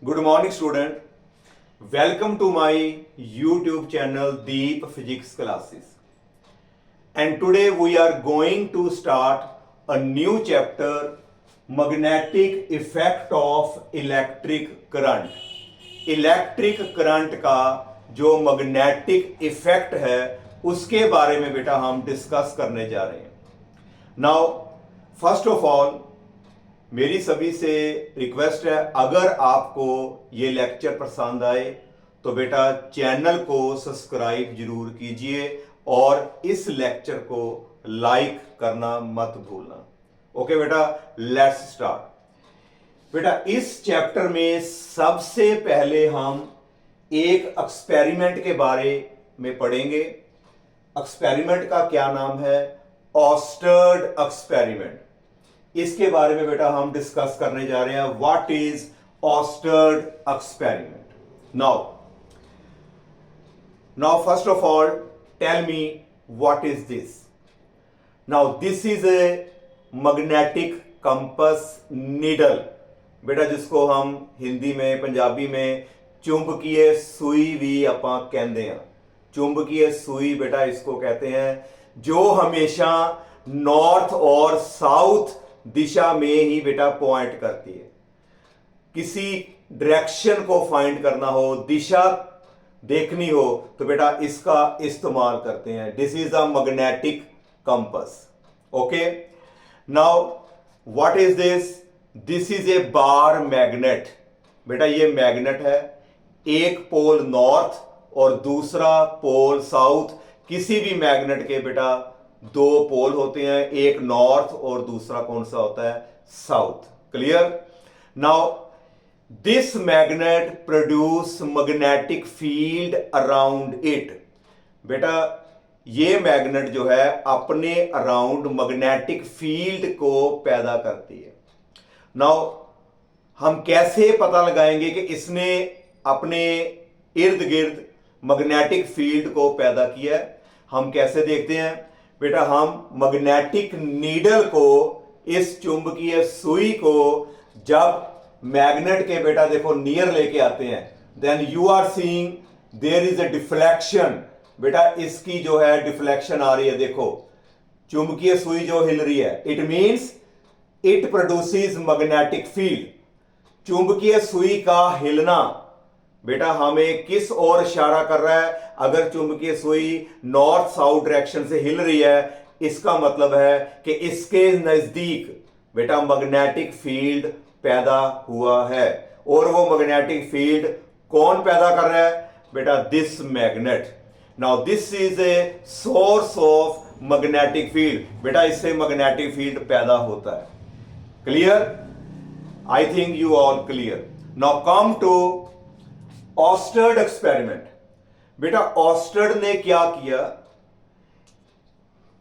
Good morning, student. Welcome to my YouTube channel Deep Physics Classes. And today we are going to start a new chapter, Magnetic Effect of Electric Current. Electric current का जो magnetic effect है उसके बारे में बेटा हम discuss करने जा रहे हैं. नाउ फर्स्ट ऑफ ऑल मेरी सभी से रिक्वेस्ट है, अगर आपको ये लेक्चर पसंद आए तो बेटा चैनल को सब्सक्राइब जरूर कीजिए और इस लेक्चर को लाइक करना मत भूलना. ओके बेटा, लेट्स स्टार्ट. बेटा इस चैप्टर में सबसे पहले हम एक एक्सपेरिमेंट के बारे में पढ़ेंगे. एक्सपेरिमेंट का क्या नाम है? ऑस्टर्ड एक्सपेरिमेंट. इसके बारे में बेटा हम डिस्कस करने जा रहे हैं. व्हाट इज ऑस्टर्ड experiment? Now first of all tell me what is this. Now this is a magnetic compass needle. बेटा जिसको हम हिंदी में पंजाबी में चुंबकीय सुई भी ਆਪਾਂ ਕਹਿੰਦੇ हैं. चुंबकीय सुई बेटा इसको कहते हैं जो हमेशा नॉर्थ और साउथ दिशा में ही बेटा पॉइंट करती है. किसी डायरेक्शन को फाइंड करना हो, दिशा देखनी हो तो बेटा इसका इस्तेमाल करते हैं. This is a magnetic compass. Okay, now what is this? This is A bar magnet. बेटा ये मैग्नेट है, एक पोल नॉर्थ और दूसरा पोल साउथ. किसी भी मैग्नेट के बेटा दो पोल होते हैं, एक नॉर्थ और दूसरा कौन सा होता है? South. Clear? Now this magnet produce magnetic field around it. बेटा ये मैग्नेट जो है अपने अराउंड मैग्नेटिक फील्ड को पैदा करती है. नाउ हम कैसे पता लगाएंगे कि इसने अपने इर्द गिर्द मैग्नेटिक फील्ड को पैदा किया है? हम कैसे देखते हैं बेटा? हम मैग्नेटिक नीडल को, इस चुंबकीय सुई को जब मैग्नेट के बेटा देखो नियर लेके आते हैं, then you are seeing there is a deflection. बेटा इसकी जो है डिफ्लेक्शन आ रही है. देखो चुंबकीय सुई जो हिल रही है, it means it produces magnetic field. चुंबकीय सुई का हिलना बेटा हमें किस ओर इशारा कर रहा है? अगर चुंबकीय सुई नॉर्थ साउथ डायरेक्शन से हिल रही है, इसका मतलब है कि इसके नजदीक बेटा मैग्नेटिक फील्ड पैदा हुआ है. और वो मैग्नेटिक फील्ड कौन पैदा कर रहा है? बेटा this magnet. Now this is a source of magnetic field. बेटा इससे मैग्नेटिक फील्ड पैदा होता है. Clear? I think you all clear. Now come to ऑस्टर्ड एक्सपेरिमेंट. बेटा ऑस्टर्ड ने क्या किया?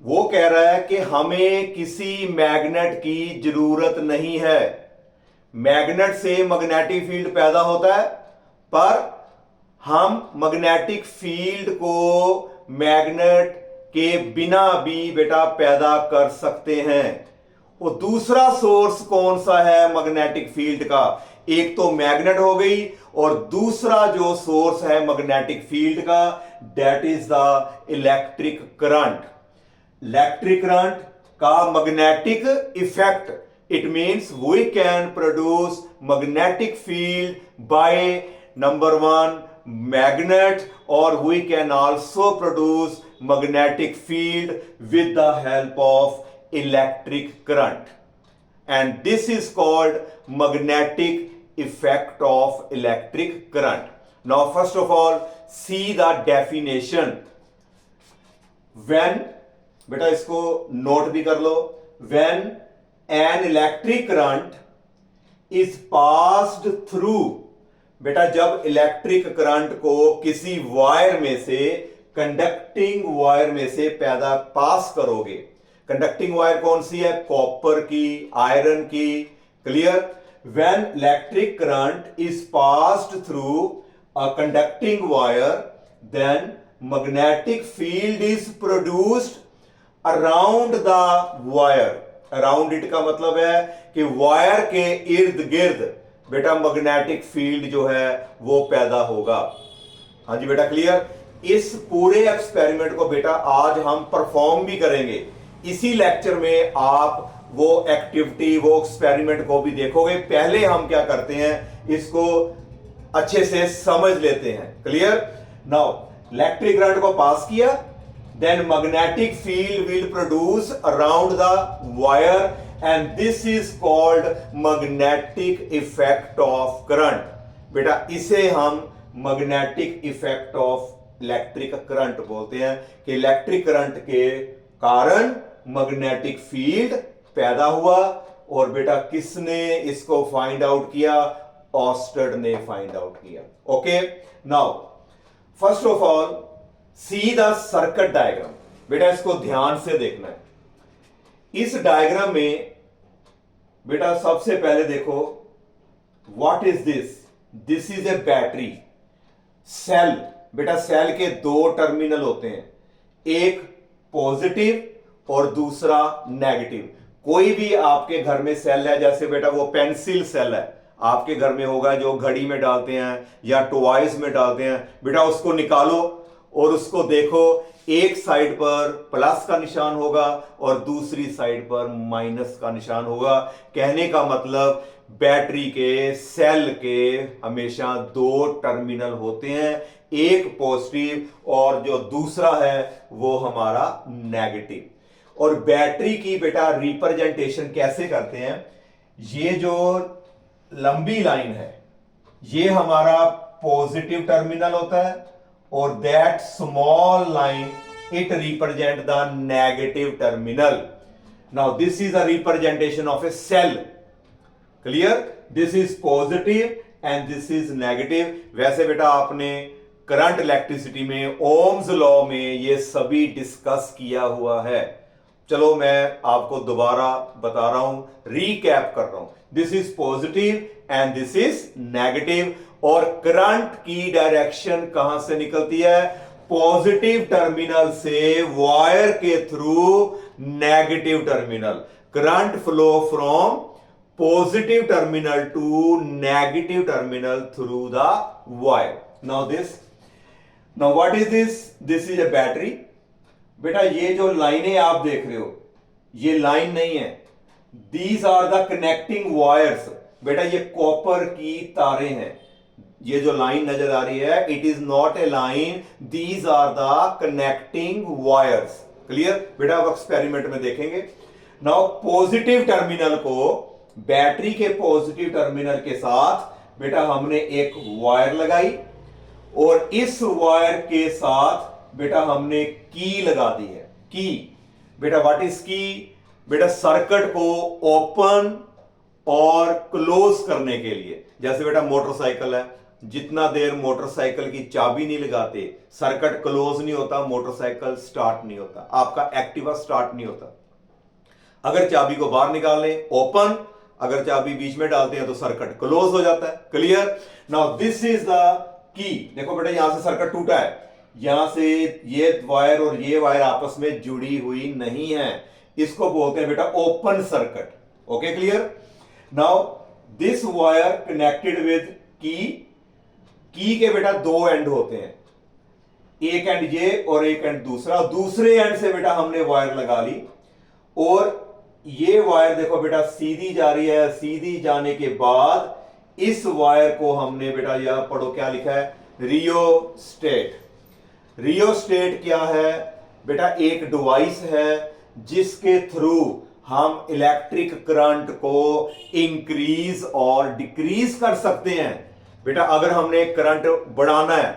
वो कह रहा है कि हमें किसी मैग्नेट की जरूरत नहीं है. मैग्नेट से मैग्नेटिक फील्ड पैदा होता है, पर हम मैग्नेटिक फील्ड को मैग्नेट के बिना भी बेटा पैदा कर सकते हैं. वो दूसरा सोर्स कौन सा है मैग्नेटिक फील्ड का? एक तो मैग्नेट हो गई और दूसरा जो सोर्स है मैग्नेटिक फील्ड का, that is the electric current. Electric current का magnetic effect, it means we can produce magnetic field by number one magnet, और we can also produce magnetic field with the help of electric current, and this is called magnetic effect of electric current. Now first of all see the definition. When बेटा इसको note भी कर लो. when an electric current is passed through, बेटा जब electric current को किसी wire में से, कंडक्टिंग वायर में से पैदा पास करोगे. कंडक्टिंग वायर कौन सी है? कॉपर की, आयरन की. Clear? When electric current is passed through a conducting wire, then magnetic field is produced around the wire. Around it का मतलब है कि वायर के इर्द गिर्द बेटा मैग्नेटिक फील्ड जो है वो पैदा होगा। हाँ जी बेटा क्लियर। इस पूरे एक्सपेरिमेंट को बेटा आज हम परफॉर्म भी करेंगे। इसी लेक्चर में आप वो एक्टिविटी वो एक्सपेरिमेंट को भी देखोगे। पहले हम क्या करते हैं, इसको अच्छे से समझ लेते हैं। क्लियर। नाउ इलेक्ट्रिक करंट को पास किया, then magnetic field will produce around the wire and this is called magnetic effect of current. बेटा इसे हम magnetic effect of electric current बोलते हैं कि इलेक्ट्रिक करंट के कारण मैग्नेटिक फील्ड पैदा हुआ। और बेटा किसने इसको फाइंड आउट किया? ऑस्टेड ने फाइंड आउट किया। Okay. Now first of all see the circuit diagram. बेटा इसको ध्यान से देखना है। इस डायग्राम में बेटा सबसे पहले देखो, what is this? This is a battery cell. बेटा सेल के दो टर्मिनल होते हैं, एक पॉजिटिव और दूसरा नेगेटिव। कोई भी आपके घर में सेल है, जैसे बेटा वो पेंसिल सेल है आपके घर में होगा जो घड़ी में डालते हैं या टॉयज में डालते हैं। बेटा उसको निकालो और उसको देखो, एक साइड पर प्लस का निशान होगा और दूसरी साइड पर माइनस का निशान होगा। कहने का मतलब बैटरी के सेल के हमेशा दो टर्मिनल होते हैं, एक पॉजिटिव और जो दूसरा है वो हमारा नेगेटिव। और बैटरी की बेटा रिप्रेजेंटेशन कैसे करते हैं? ये जो लंबी लाइन है ये हमारा पॉजिटिव टर्मिनल होता है और that small line it represent the negative terminal. Now this is a representation of a cell. Clear. This is positive and this is negative. वैसे बेटा आपने करंट इलेक्ट्रिसिटी में ओम्स लॉ में ये सभी डिस्कस किया हुआ है। चलो मैं आपको दोबारा बता रहा हूं, रीकैप कर रहा हूं। This is positive and this is negative. और करंट की डायरेक्शन कहां से निकलती है? पॉजिटिव टर्मिनल से वायर के through negative terminal. Current flow from positive terminal to negative terminal through the wire. Now what is this? This is a battery. बेटा ये जो लाइनें आप देख रहे हो ये लाइन नहीं है, these are the connecting wires. बेटा ये कॉपर की तारें हैं। ये जो लाइन नजर आ रही है it is not a line, these are the connecting wires. Clear. बेटा अब एक्सपेरिमेंट में देखेंगे। नाउ पॉजिटिव टर्मिनल को बैटरी के पॉजिटिव टर्मिनल के साथ बेटा हमने एक वायर लगाई और इस वायर के साथ बेटा हमने की लगा दी है। की बेटा व्हाट इज की? बेटा सर्किट को ओपन और क्लोज करने के लिए। जैसे बेटा मोटरसाइकिल है, जितना देर मोटरसाइकिल की चाबी नहीं लगाते सर्किट क्लोज नहीं होता, मोटरसाइकिल स्टार्ट नहीं होता, आपका एक्टिवा स्टार्ट नहीं होता। अगर चाबी को बाहर निकाल लें ओपन, अगर चाबी बीच में डालते हैं तो सर्किट क्लोज हो जाता है। Clear. Now this is the key. देखो बेटा यहां से सर्किट टूटा है, यहां से ये वायर और ये वायर आपस में जुड़ी हुई नहीं है, इसको बोलते हैं बेटा open circuit. Okay clear. Now this wire connected with की के बेटा दो एंड होते हैं, एक एंड ये और एक एंड दूसरा। दूसरे एंड से बेटा हमने वायर लगा ली और ये वायर देखो बेटा सीधी जा रही है। सीधी जाने के बाद इस वायर को हमने बेटा यहां पढ़ो क्या लिखा है? रियोस्टेट। रियोस्टेट क्या है? बेटा एक डिवाइस है जिसके थ्रू हम इलेक्ट्रिक करंट को इंक्रीज और डिक्रीज कर सकते हैं। बेटा अगर हमने करंट बढ़ाना है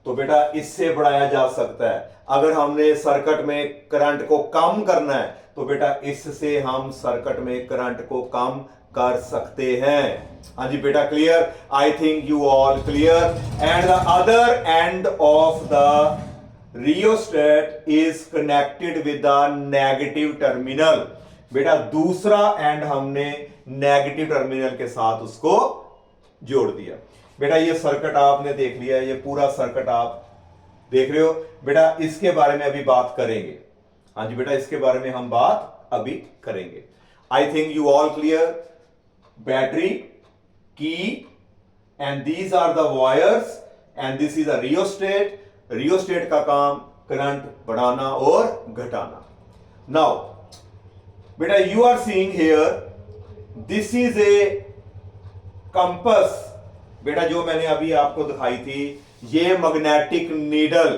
तो बेटा इससे बढ़ाया जा सकता है, अगर हमने सर्किट में करंट को कम करना है तो बेटा इससे हम सर्किट में करंट को कम कर सकते हैं। हाँ जी बेटा clear. I think you all clear. And the other end of the rheostat is connected with the negative terminal. बेटा दूसरा एंड हमने नेगेटिव टर्मिनल के साथ उसको जोड़ दिया। बेटा ये सर्किट आपने देख लिया, ये पूरा सर्किट आप देख रहे हो। बेटा इसके बारे में अभी बात करेंगे। हाँ जी बेटा इसके बारे में हम बात अभी करेंगे। आई think you all clear. Battery key and these are the wires and this is a rheostat. rheostat का काम करंट बढ़ाना और घटाना. Now बेटा you are seeing here this is a compass. बेटा जो मैंने अभी आपको दिखाई थी ये मैग्नेटिक नीडल.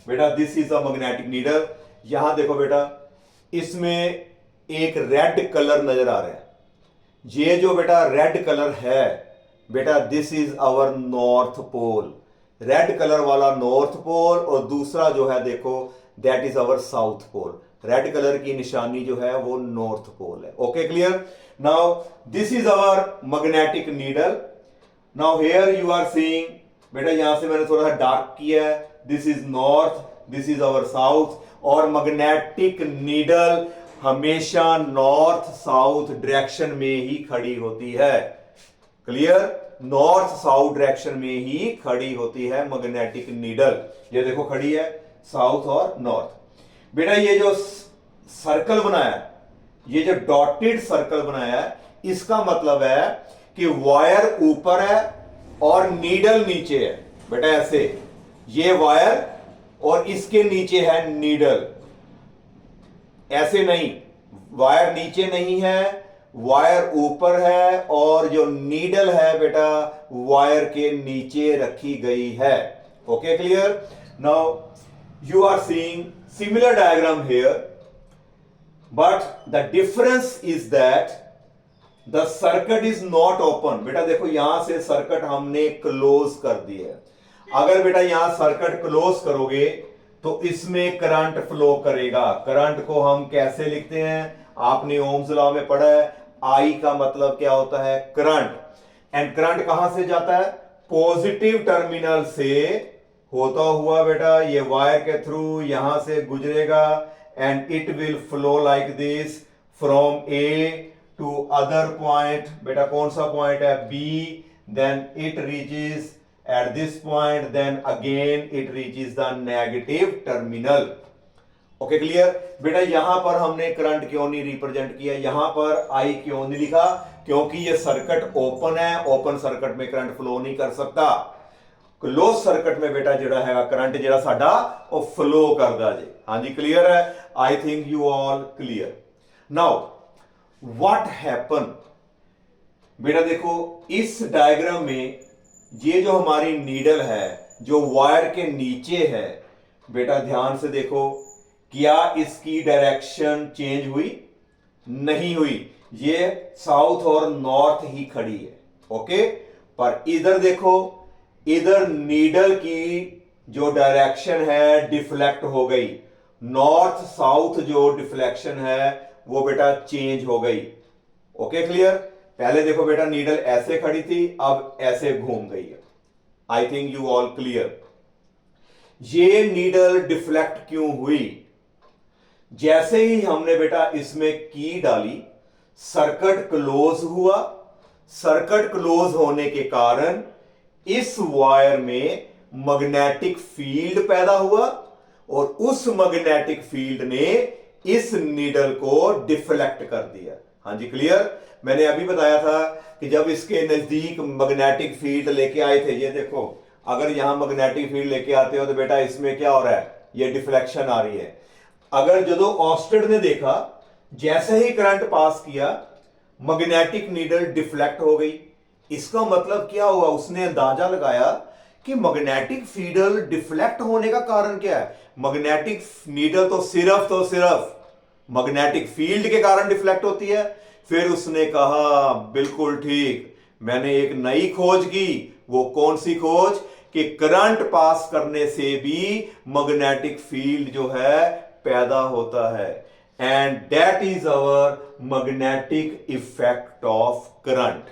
बेटा this is a magnetic needle. यहां देखो बेटा इसमें एक रेड कलर नजर आ रहा है. ये जो बेटा रेड कलर है बेटा this is our north pole. Red colour वाला नॉर्थ पोल और दूसरा जो है देखो that is our south pole. Red colour की निशानी जो है वो नॉर्थ पोल है. Okay clear. Now this is our magnetic needle. Now here you are seeing बेटा यहां से मैंने थोड़ा सा डार्क किया है. This is north, this is our south. और मैग्नेटिक नीडल हमेशा नॉर्थ साउथ डायरेक्शन में ही खड़ी होती है. क्लियर. नॉर्थ साउथ डायरेक्शन में ही खड़ी होती है मैग्नेटिक नीडल. ये देखो खड़ी है साउथ और नॉर्थ. बेटा ये जो सर्कल बनाया है, ये जो डॉटेड सर्कल बनाया है, इसका मतलब है कि वायर ऊपर है और नीडल नीचे है. बेटा ऐसे ये वायर और इसके नीचे है नीडल. ऐसे नहीं, वायर नीचे नहीं है, वायर ऊपर है और जो नीडल है बेटा वायर के नीचे रखी गई है. Okay clear. Now you are seeing similar diagram here but the difference is that the circuit is not open. बेटा देखो यहां से सर्किट हमने क्लोज कर दी है. अगर बेटा यहां सर्किट क्लोज करोगे तो इसमें करंट फ्लो करेगा. करंट को हम कैसे लिखते हैं? आपने ओम्स लॉ में पढ़ा है. आई का मतलब क्या होता है? करंट. एंड करंट कहां से जाता है? पॉजिटिव टर्मिनल से होता हुआ बेटा ये वायर के थ्रू यहां से गुजरेगा and it will flow like this from A to other point. बेटा कौन सा पॉइंट है? B. Then it reaches at this point, then again it reaches the negative terminal. Okay clear. बेटा यहां पर हमने करंट क्यों नहीं रिप्रेजेंट किया? यहां पर आई क्यों नहीं लिखा? क्योंकि ये सर्किट ओपन है. ओपन सर्किट में करंट फ्लो नहीं कर सकता. क्लोज सर्किट में बेटा जेड़ा है करंट जेड़ा साडा वो फ्लो करदा जी. हां जी क्लियर है. आई think you all clear. Now what happen. बेटा देखो इस डायग्राम में ये जो हमारी नीडल है जो वायर के नीचे है बेटा ध्यान से देखो क्या इसकी डायरेक्शन चेंज हुई? नहीं हुई. ये साउथ और नॉर्थ ही खड़ी है. ओके. पर इधर देखो इधर नीडल की जो डायरेक्शन है डिफ्लेक्ट हो गई. नॉर्थ साउथ जो डिफ्लेक्शन है वो बेटा चेंज हो गई. Okay clear. पहले देखो बेटा नीडल ऐसे खड़ी थी अब ऐसे घूम गई है. आई थिंक यू ऑल क्लियर. ये नीडल डिफ्लेक्ट क्यों हुई? जैसे ही हमने बेटा इसमें की डाली सर्किट क्लोज हुआ. सर्किट क्लोज होने के कारण इस वायर में मैग्नेटिक फील्ड पैदा हुआ और उस मैग्नेटिक फील्ड ने इस नीडल को डिफ्लेक्ट कर दिया. हाँ जी क्लियर. मैंने अभी बताया था कि जब इसके नजदीक मैग्नेटिक फील्ड लेके आए थे, ये देखो अगर यहां मैग्नेटिक फील्ड लेके आते हो तो बेटा इसमें क्या हो रहा है? ये डिफ्लेक्शन आ रही है. अगर जो ऑस्टेड ने देखा जैसे ही करंट पास किया मैग्नेटिक नीडल डिफ्लेक्ट हो गई. इसका मतलब क्या हुआ? उसने अंदाजा लगाया कि मैग्नेटिक फील्ड डिफ्लेक्ट होने का कारण क्या है. मैग्नेटिक नीडल तो सिर्फ मैग्नेटिक फील्ड के कारण डिफ्लेक्ट होती है. फिर उसने कहा बिल्कुल ठीक, मैंने एक नई खोज की. वो कौन सी खोज? कि करंट पास करने से भी मैग्नेटिक फील्ड जो है पैदा होता है. And that is our magnetic effect of current.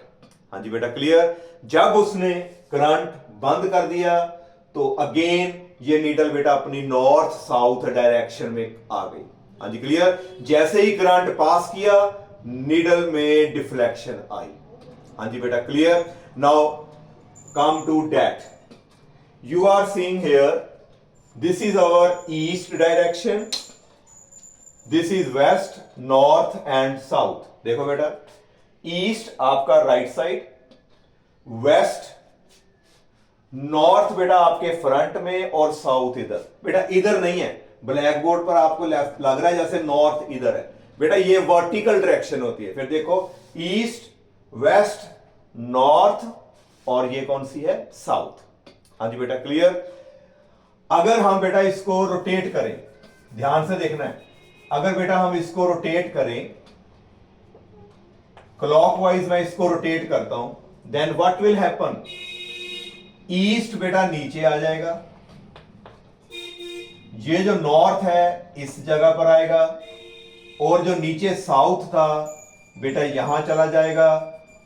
हाँ जी बेटा क्लियर. जब उसने करंट बंद कर दिया तो अगेन ये नीडल बेटा अपनी नॉर्थ साउथ डायरेक्शन में आ गई. हाँ जी क्लियर. जैसे ही करंट पास किया नीडल में डिफ्लेक्शन आई. हाँ जी बेटा clear. Now come to that. You are seeing here this is our east direction, this is west, north and south. देखो बेटा ईस्ट आपका राइट साइड, वेस्ट, नॉर्थ बेटा आपके फ्रंट में और साउथ इधर। बेटा इधर नहीं है, ब्लैक बोर्ड पर आपको लेफ्ट लग रहा है जैसे नॉर्थ इधर है। बेटा ये वर्टिकल डायरेक्शन होती है। फिर देखो ईस्ट, वेस्ट, नॉर्थ और ये कौन सी है, साउथ। हाँ जी बेटा क्लियर। अगर हम बेटा इसको रोटेट करें, ध्यान से देखना है, अगर बेटा हम इसको रोटेट करें, क्लॉकवाइज मैं इसको रोटेट करता हूं, then what will happen, east बेटा नीचे आ जाएगा, ये जो नॉर्थ है इस जगह पर आएगा, और जो नीचे साउथ था बेटा यहां चला जाएगा,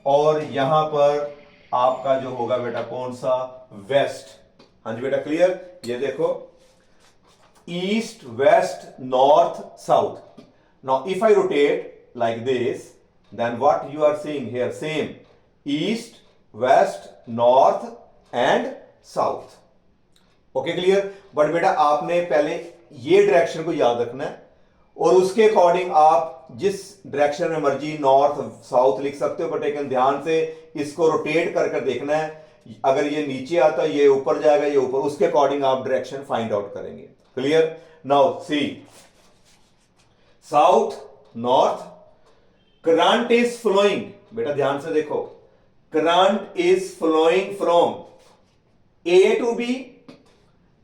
और यहां पर आपका जो होगा बेटा कौन सा, वेस्ट। हाँ जी बेटा क्लियर। ये देखो east, west, north, south. Now if I rotate like this, then what you are seeing here, same east, west, north and south. Okay clear. But बेटा आपने पहले ये डायरेक्शन को याद रखना है, और उसके अकॉर्डिंग आप जिस डायरेक्शन में मर्जी नॉर्थ साउथ लिख सकते हो, बट लेकिन ध्यान से इसको रोटेट कर देखना है। अगर ये नीचे आता है ये ऊपर जाएगा, ये ऊपर, उसके अकॉर्डिंग आप डायरेक्शन फाइंड आउट करेंगे। Clear. Now see south, north, current is flowing, बेटा ध्यान से देखो, current is flowing from A to B,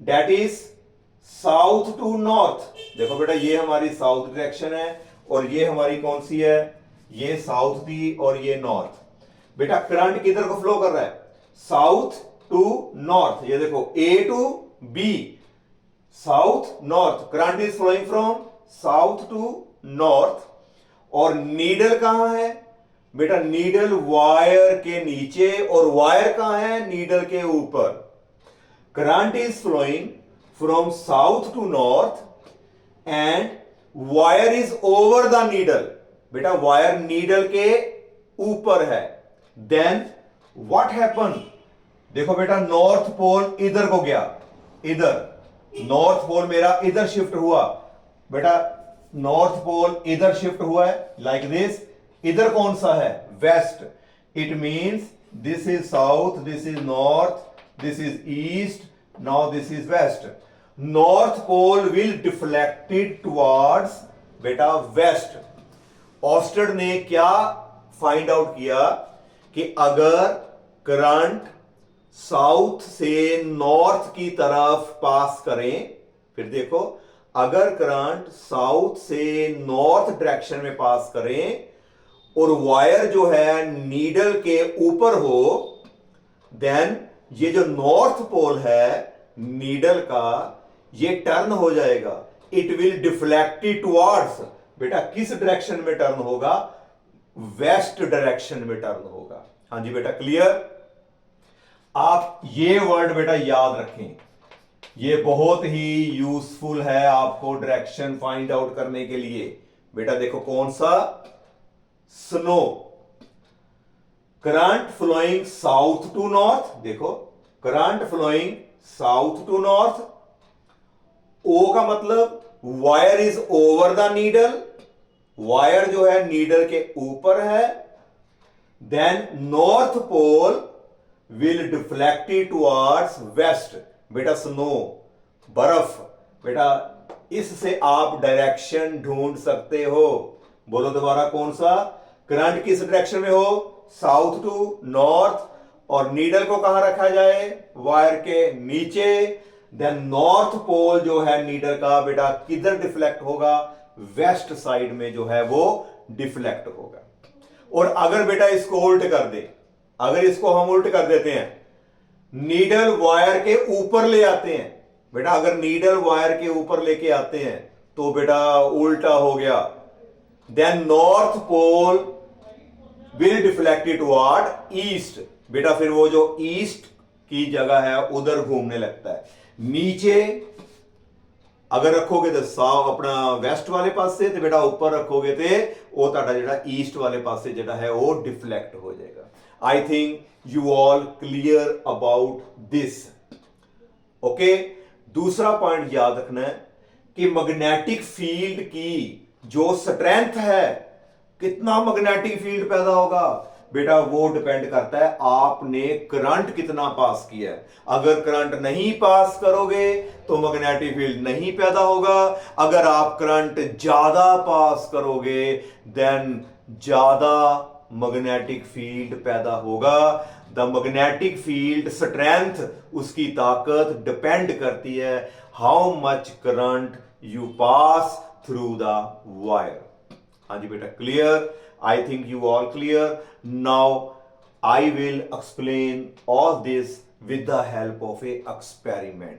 that is south to north. देखो बेटा ये हमारी साउथ डायरेक्शन है, और ये हमारी कौन सी है, ये साउथ थी और ये नॉर्थ। बेटा करंट किधर को फ्लो कर रहा है, साउथ टू नॉर्थ। ये देखो A to B, south north, current is flowing from south to north. और नीडल कहां है बेटा, नीडल वायर के नीचे, और वायर कहां है, नीडल के ऊपर। Current is flowing from south to north and wire is over the needle. बेटा वायर नीडल के ऊपर है। देन व्हाट हैपन, देखो बेटा नॉर्थ पोल इधर को गया, इधर नॉर्थ पोल मेरा इधर शिफ्ट हुआ। बेटा नॉर्थ पोल इधर शिफ्ट हुआ है लाइक दिस। इधर कौन सा है, west. It means this is south, this is north, this is east, now this is west. North pole will deflected towards बेटा वेस्ट। ऑस्टेड ने क्या फाइंड आउट किया कि अगर करंट साउथ से नॉर्थ की तरफ पास करें, फिर देखो अगर करंट साउथ से नॉर्थ डायरेक्शन में पास करें और वायर जो है नीडल के ऊपर हो, देन ये जो नॉर्थ पोल है नीडल का, ये टर्न हो जाएगा, इट विल डिफ्लेक्टेड टुवर्ड्स। बेटा किस डायरेक्शन में टर्न होगा, वेस्ट डायरेक्शन में टर्न होगा। हाँ जी बेटा क्लियर। आप ये वर्ड बेटा याद रखें, ये बहुत ही यूजफुल है आपको डायरेक्शन फाइंड आउट करने के लिए। बेटा देखो कौन सा, snow, current flowing south to north. देखो current flowing south to north, ओ का मतलब wire is over the needle, wire जो है नीडल के ऊपर है। Then north pole will deflected towards west. बेटा स्नो, बर्फ। बेटा इससे आप डायरेक्शन ढूंढ सकते हो। बोलो दोबारा कौन सा, करंट किस डायरेक्शन में हो, साउथ टू नॉर्थ, और नीडल को कहां रखा जाए, वायर के नीचे। देन नॉर्थ पोल जो है नीडल का बेटा किधर डिफ्लेक्ट होगा, वेस्ट साइड में जो है वो डिफ्लेक्ट होगा। और अगर बेटा इसको उल्ट कर दे, अगर इसको हम उल्ट कर देते हैं, नीडल वायर के ऊपर ले आते हैं, बेटा अगर नीडल वायर के ऊपर लेके आते हैं तो बेटा उल्टा हो गया। Then north pole will deflected toward east. बेटा फिर वो जो ईस्ट की जगह है उधर घूमने लगता है। नीचे अगर रखोगे तो साव अपना वेस्ट वाले पास से, तो बेटा ऊपर रखोगे तो वो ताड़ा जेड़ा ईस्ट वाले पास से जेड़ा है वो डिफ्लेक्ट हो जाएगा। आई think you all clear about this. Okay, दूसरा पॉइंट याद रखना है कि मैग्नेटिक फील्ड की जो स्ट्रेंथ है, कितना मैग्नेटिक फील्ड पैदा होगा, बेटा वो डिपेंड करता है आपने करंट कितना पास किया है। अगर करंट नहीं पास करोगे तो मैग्नेटिक फील्ड नहीं पैदा होगा, अगर आप करंट ज्यादा पास करोगे देन ज्यादा मैग्नेटिक फील्ड पैदा होगा। द मैग्नेटिक फील्ड स्ट्रेंथ, उसकी ताकत डिपेंड करती है how much current you pass through the wire. हाँ जी बेटा, clear? I think you all clear. Now I will explain all this with the help of a experiment.